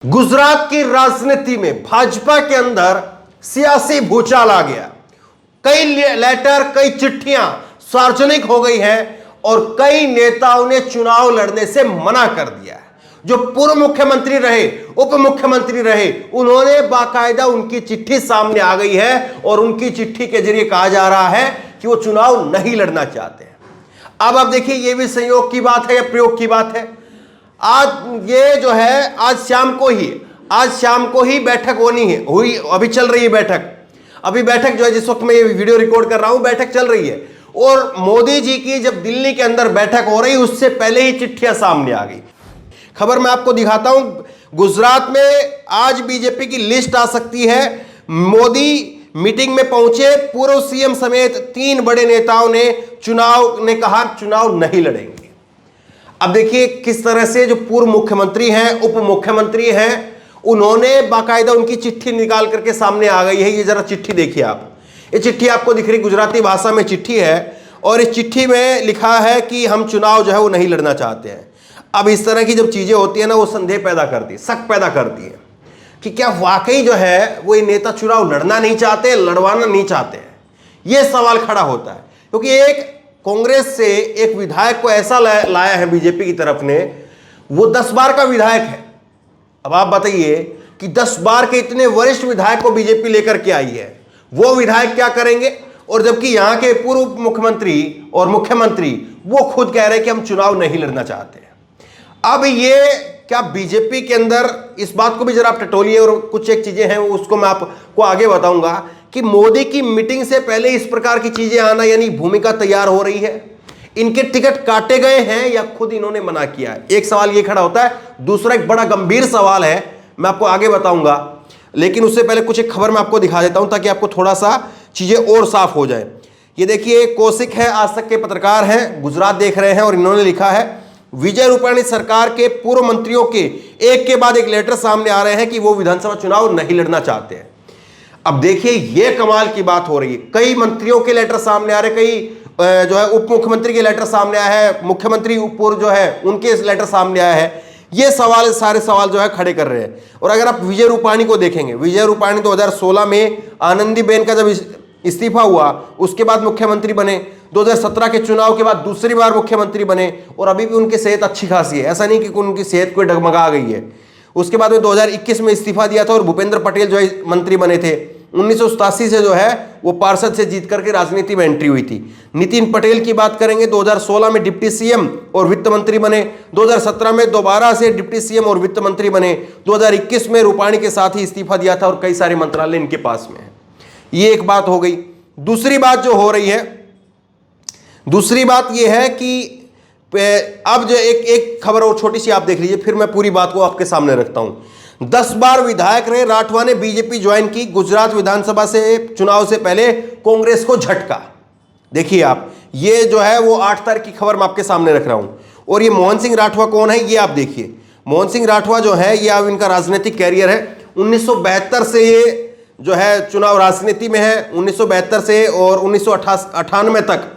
गुजरात की राजनीति में भाजपा के अंदर सियासी भूचाल आ गया। कई लेटर, कई चिट्ठियां सार्वजनिक हो गई हैं और कई नेताओं ने चुनाव लड़ने से मना कर दिया है। जो पूर्व मुख्यमंत्री रहे, उप मुख्यमंत्री रहे, उन्होंने बाकायदा उनकी चिट्ठी सामने आ गई है और उनकी चिट्ठी के जरिए कहा जा रहा है कि वो चुनाव नहीं लड़ना चाहते हैं। अब आप देखिए, यह भी संयोग की बात है या प्रयोग की बात है। आज ये जो है, आज शाम को ही बैठक हुई, अभी चल रही है बैठक। अभी बैठक जो है, जिस वक्त मैं ये वीडियो रिकॉर्ड कर रहा हूं, बैठक चल रही है। और मोदी जी की जब दिल्ली के अंदर बैठक हो रही, उससे पहले ही चिट्ठियां सामने आ गई। खबर मैं आपको दिखाता हूं। गुजरात में आज बीजेपी की लिस्ट आ सकती है। मोदी मीटिंग में पहुंचे, पूर्व सीएम समेत 3 बड़े नेताओं ने कहा चुनाव नहीं लड़ेंगे। अब देखिए किस तरह से जो पूर्व मुख्यमंत्री हैं, उप मुख्यमंत्री हैं, उन्होंने बाकायदा उनकी चिट्ठी निकाल करके सामने आ गई है। ये जरा चिट्ठी देखिए आप। ये चिट्ठी आपको दिख रही, गुजराती भाषा में चिट्ठी है और इस चिट्ठी में लिखा है कि हम चुनाव जो है वो नहीं लड़ना चाहते हैं। अब इस तरह की जब चीजें होती है ना, वो संदेह पैदा करती है, शक पैदा करती है कि क्या वाकई जो है वो ये नेता चुनाव लड़ना नहीं चाहते, लड़वाना नहीं चाहते हैं। ये सवाल खड़ा होता है क्योंकि एक कांग्रेस से एक विधायक को ऐसा लाया है बीजेपी की तरफ ने, वो 10 बार का विधायक है। अब आप बताइए कि 10 बार के इतने वरिष्ठ विधायक को बीजेपी लेकर के आई है, वो विधायक क्या करेंगे? और जबकि यहां के पूर्व मुख्यमंत्री और मुख्यमंत्री वो खुद कह रहे हैं कि हम चुनाव नहीं लड़ना चाहते हैं। अब ये क्या बीजेपी के अंदर, इस बात को भी जरा आप टटोलिए और कुछ एक चीजें हैं उसको मैं आपको आगे बताऊंगा कि मोदी की मीटिंग से पहले इस प्रकार की चीजें आना, यानी भूमिका तैयार हो रही है। इनके टिकट काटे गए हैं या खुद इन्होंने मना किया है? एक सवाल ये खड़ा होता है। दूसरा एक बड़ा गंभीर सवाल है, मैं आपको आगे बताऊंगा, लेकिन उससे पहले कुछ एक खबर मैं आपको दिखा देता हूं ताकि आपको थोड़ा सा चीजें और साफ हो जाए। ये देखिए, कौशिक है, आज तक के पत्रकार हैं, गुजरात देख रहे हैं और इन्होंने लिखा है विजय रूपाणी सरकार के पूर्व मंत्रियों के एक के बाद एक लेटर सामने आ रहे हैं कि वो विधानसभा चुनाव नहीं लड़ना चाहते हैं। अब देखिए, ये कमाल की बात हो रही है। कई मंत्रियों के लेटर सामने आ रहे, कई जो है उप मुख्यमंत्री के लेटर सामने आया है, मुख्यमंत्री पूर्व जो है उनके लेटर सामने आया है। ये सारे सवाल जो है खड़े कर रहे हैं। और अगर आप विजय रूपाणी को देखेंगे, विजय रूपाणी 2016 में आनंदीबेन का जब इस्तीफा हुआ, उसके बाद मुख्यमंत्री बने। 2017 के चुनाव के बाद दूसरी बार मुख्यमंत्री बने और अभी भी उनकी सेहत अच्छी खासी है, ऐसा नहीं कि उनकी सेहत कोई डगमगा गई है। उसके बाद में 2021 में इस्तीफा दिया था और भूपेंद्र पटेल जो है मंत्री बने थे। 1987 से जो है वो पार्षद से जीत करके राजनीति में एंट्री हुई थी। नितिन पटेल की बात करेंगे, 2016 में डिप्टी सीएम और वित्त मंत्री बने। 2017 में दोबारा से डिप्टी सीएम और वित्त मंत्री बने। 2021 में रूपाणी के साथ ही इस्तीफा दिया था और कई सारे मंत्रालय इनके पास में है। ये एक बात हो गई। दूसरी बात जो हो रही है, दूसरी बात यह है कि अब जो एक खबर और छोटी सी आप देख लीजिए, फिर मैं पूरी बात को आपके सामने रखता हूं। 10 बार विधायक रहे राठवा ने बीजेपी ज्वाइन की। गुजरात विधानसभा से चुनाव से पहले कांग्रेस को झटका। देखिए आप, ये जो है वो 8 तारीख की खबर मैं आपके सामने रख रहा हूं। और ये मोहन सिंह राठवा कौन है, ये आप देखिए। मोहन सिंह राठवा जो है, ये अब इनका राजनीतिक कैरियर है। 1972 से ये जो है चुनाव राजनीति में है, 1972 से और 1998 तक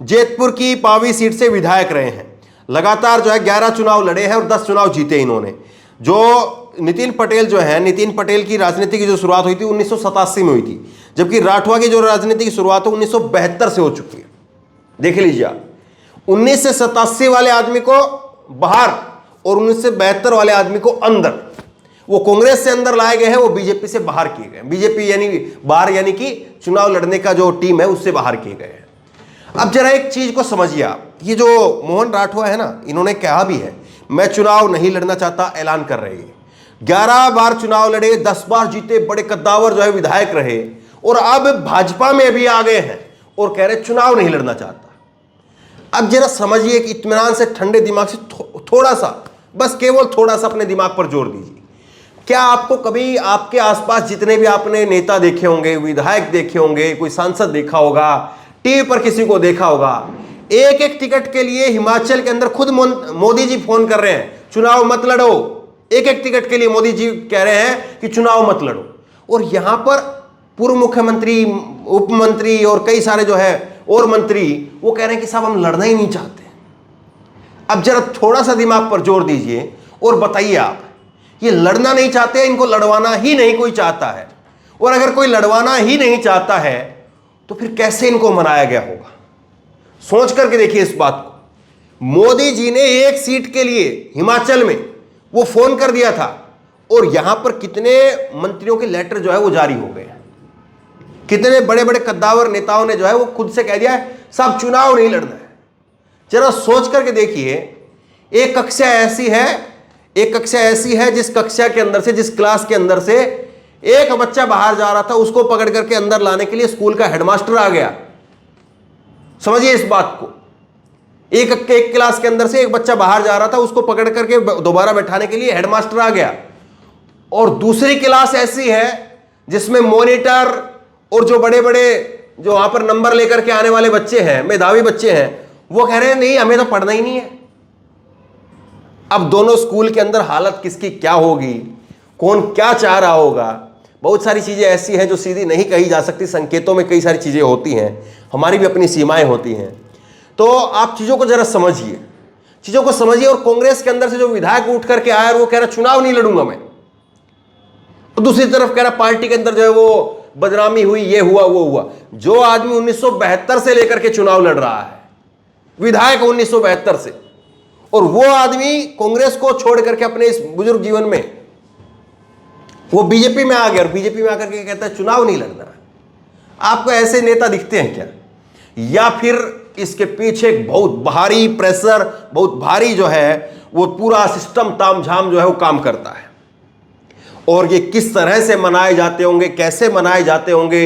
जैतपुर की पावी सीट से विधायक रहे हैं। लगातार जो है 11 चुनाव लड़े हैं और 10 चुनाव जीते इन्होंने। जो नितिन पटेल जो है, नितिन पटेल की राजनीति की जो शुरुआत हुई थी 1987 में हुई थी, जबकि राठवा की जो राजनीति की शुरुआत है 1972 से हो चुकी है। देख लीजिए, 1987 वाले आदमी को बाहर और 1972 वाले आदमी को अंदर। वो कांग्रेस से अंदर लाए गए हैं, वो बीजेपी से बाहर किए गए। बीजेपी यानी बाहर, यानी कि चुनाव लड़ने का जो टीम है उससे बाहर किए गए हैं। अब जरा एक चीज को समझिए आप, ये जो मोहन राठवा है ना, इन्होंने कहा भी है मैं चुनाव नहीं लड़ना चाहता, ऐलान कर रहे हैं। 11 बार चुनाव लड़े, 10 बार जीते, बड़े कद्दावर जो है विधायक रहे और अब भाजपा में भी आ गए हैं और कह रहे चुनाव नहीं लड़ना चाहता। अब जरा समझिए कि इत्मीनान से, ठंडे दिमाग से थोड़ा सा, बस केवल थोड़ा सा अपने दिमाग पर जोर दीजिए। क्या आपको कभी आपके आसपास जितने भी आपने नेता देखे होंगे, विधायक देखे होंगे, कोई सांसद देखा होगा, टीवी पर किसी को देखा होगा, एक एक टिकट के लिए हिमाचल के अंदर खुद मोदी जी फोन कर रहे हैं चुनाव मत लड़ो। एक एक टिकट के लिए मोदी जी कह रहे हैं कि चुनाव मत लड़ो। और यहां पर पूर्व मुख्यमंत्री, उप मंत्री और कई सारे जो है और मंत्री वो कह रहे हैं कि साहब हम लड़ना ही नहीं चाहते। अब जरा थोड़ा सा दिमाग पर जोर दीजिए और बताइए आप ये लड़ना नहीं चाहते, इनको लड़वाना ही नहीं कोई चाहता है। और अगर कोई लड़वाना ही नहीं चाहता है तो फिर कैसे इनको मनाया गया होगा? सोच करके देखिए इस बात को। मोदी जी ने एक सीट के लिए हिमाचल में वो फोन कर दिया था और यहां पर कितने मंत्रियों के लेटर जो है वो जारी हो गए। कितने बड़े बड़े कद्दावर नेताओं ने जो है वो खुद से कह दिया है साहब चुनाव नहीं लड़ना है। जरा सोच करके देखिए, एक कक्षा ऐसी है जिस कक्षा के अंदर से, जिस क्लास के अंदर से एक बच्चा बाहर जा रहा था, उसको पकड़ करके अंदर लाने के लिए स्कूल का हेडमास्टर आ गया। समझिए इस बात को। एक क्लास के अंदर से एक बच्चा बाहर जा रहा था, उसको पकड़ करके दोबारा बैठाने के लिए हेडमास्टर आ गया। और दूसरी क्लास ऐसी है जिसमें मॉनिटर और जो बड़े बड़े जो वहां पर नंबर लेकर के आने वाले बच्चे हैं, मेधावी बच्चे हैं, वो कह रहे हैं नहीं हमें तो पढ़ना ही नहीं है। अब दोनों स्कूल के अंदर हालत किसकी क्या होगी, कौन क्या चाह रहा होगा, बहुत सारी चीजें ऐसी हैं जो सीधी नहीं कही जा सकती। संकेतों में कई सारी चीजें होती हैं, हमारी भी अपनी सीमाएं होती हैं। तो आप चीजों को जरा समझिए, चीजों को समझिए। और कांग्रेस के अंदर से जो विधायक उठ करके आया वो कह रहा चुनाव नहीं लड़ूंगा मैं, तो दूसरी तरफ कह रहा पार्टी के अंदर जो है वो बदनामी हुई, ये हुआ वो हुआ। जो आदमी 1972 से लेकर के चुनाव लड़ रहा है, विधायक 1972 से, और वो आदमी कांग्रेस को छोड़ करके अपने इस बुजुर्ग जीवन में वो बीजेपी में आ गया और बीजेपी में आकर के कहता है चुनाव नहीं लड़ना। आपको ऐसे नेता दिखते हैं क्या? या फिर इसके पीछे एक बहुत भारी प्रेशर, बहुत भारी जो है वो पूरा सिस्टम तामझाम जो है वो काम करता है। और ये किस तरह से मनाए जाते होंगे, कैसे मनाए जाते होंगे,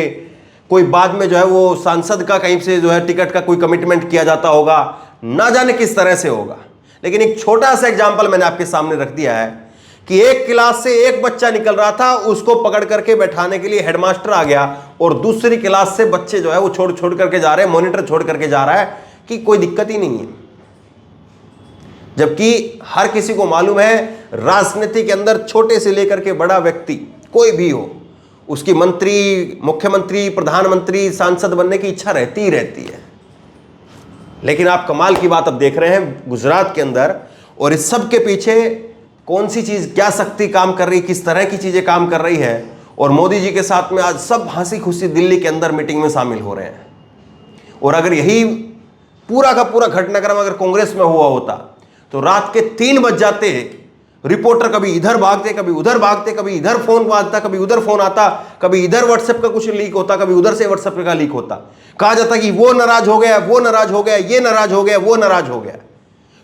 कोई बाद में जो है वो सांसद का कहीं से जो है टिकट का कोई कमिटमेंट किया जाता होगा, ना जाने किस तरह से होगा। लेकिन एक छोटा सा एग्जांपल मैंने आपके सामने रख दिया है कि एक क्लास से एक बच्चा निकल रहा था, उसको पकड़ करके बैठाने के लिए हेडमास्टर आ गया, और दूसरी क्लास से बच्चे जो है वो छोड़ करके जा रहे हैं, मॉनिटर छोड़ करके जा रहा है कि कोई दिक्कत ही नहीं है। जबकि हर किसी को मालूम है राजनीति के अंदर छोटे से लेकर के बड़ा व्यक्ति कोई भी हो, उसकी मंत्री, मुख्यमंत्री, प्रधानमंत्री, सांसद बनने की इच्छा रहती ही रहती है। लेकिन आप कमाल की बात अब देख रहे हैं गुजरात के अंदर, और इस सब के पीछे कौन सी चीज, क्या शक्ति काम कर रही, किस तरह की चीजें काम कर रही है। और मोदी जी के साथ में आज सब हंसी खुशी दिल्ली के अंदर मीटिंग में शामिल हो रहे हैं। और अगर यही पूरा का पूरा घटनाक्रम अगर कांग्रेस में हुआ होता तो रात के 3 बज जाते, रिपोर्टर कभी इधर भागते, कभी उधर भागते, कभी इधर फोन आता, कभी उधर फोन आता, कभी इधर व्हाट्सएप का कुछ लीक होता, कभी उधर से व्हाट्सएप का लीक होता। कहा जाता कि वो नाराज हो गया, वो नाराज हो गया, ये नाराज हो गया, वो नाराज हो गया।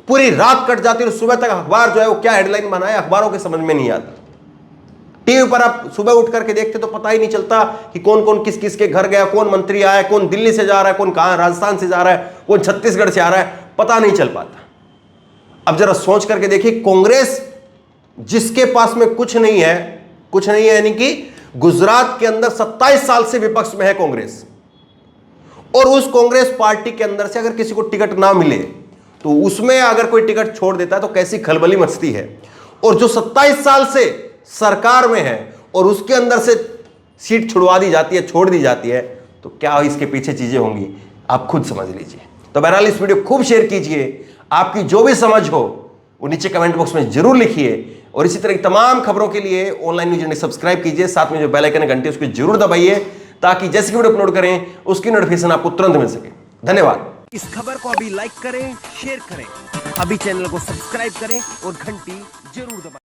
पूरी रात कट जाती और सुबह तक अखबार जो है वो क्या हेडलाइन बनाए अखबारों के समझ में नहीं आता। टीवी पर आप सुबह उठ करके देखते तो पता ही नहीं चलता कि कौन कौन किस किस के घर गया, कौन मंत्री आया, कौन दिल्ली से जा रहा है, कौन कहां राजस्थान से जा रहा है, कौन छत्तीसगढ़ से आ रहा है, पता नहीं चल पाता। अब जरा सोच करके देखिए, कांग्रेस जिसके पास में कुछ नहीं है यानी कि गुजरात के अंदर 27 साल से विपक्ष में है कांग्रेस, और उस कांग्रेस पार्टी के अंदर से अगर किसी को टिकट ना मिले तो उसमें अगर कोई टिकट छोड़ देता है तो कैसी खलबली मचती है। और जो 27 साल से सरकार में है और उसके अंदर से सीट छुड़वा दी जाती है, छोड़ दी जाती है, तो क्या इसके पीछे चीजें होंगी आप खुद समझ लीजिए। तो बहरहाल इस वीडियो खूब शेयर कीजिए, आपकी जो भी समझ हो वो नीचे कमेंट बॉक्स में जरूर लिखिए। और इसी तरह की तमाम खबरों के लिए ऑनलाइन न्यूज ने सब्सक्राइब कीजिए, साथ में जो बेल आइकन घंटी उसको जरूर दबाइए ताकि जैसे वीडियो अपलोड करें उसकी नोटिफिकेशन आपको तुरंत मिल सके। धन्यवाद। इस खबर को अभी लाइक करें, शेयर करें, अभी चैनल को सब्सक्राइब करें और घंटी जरूर दबाएं।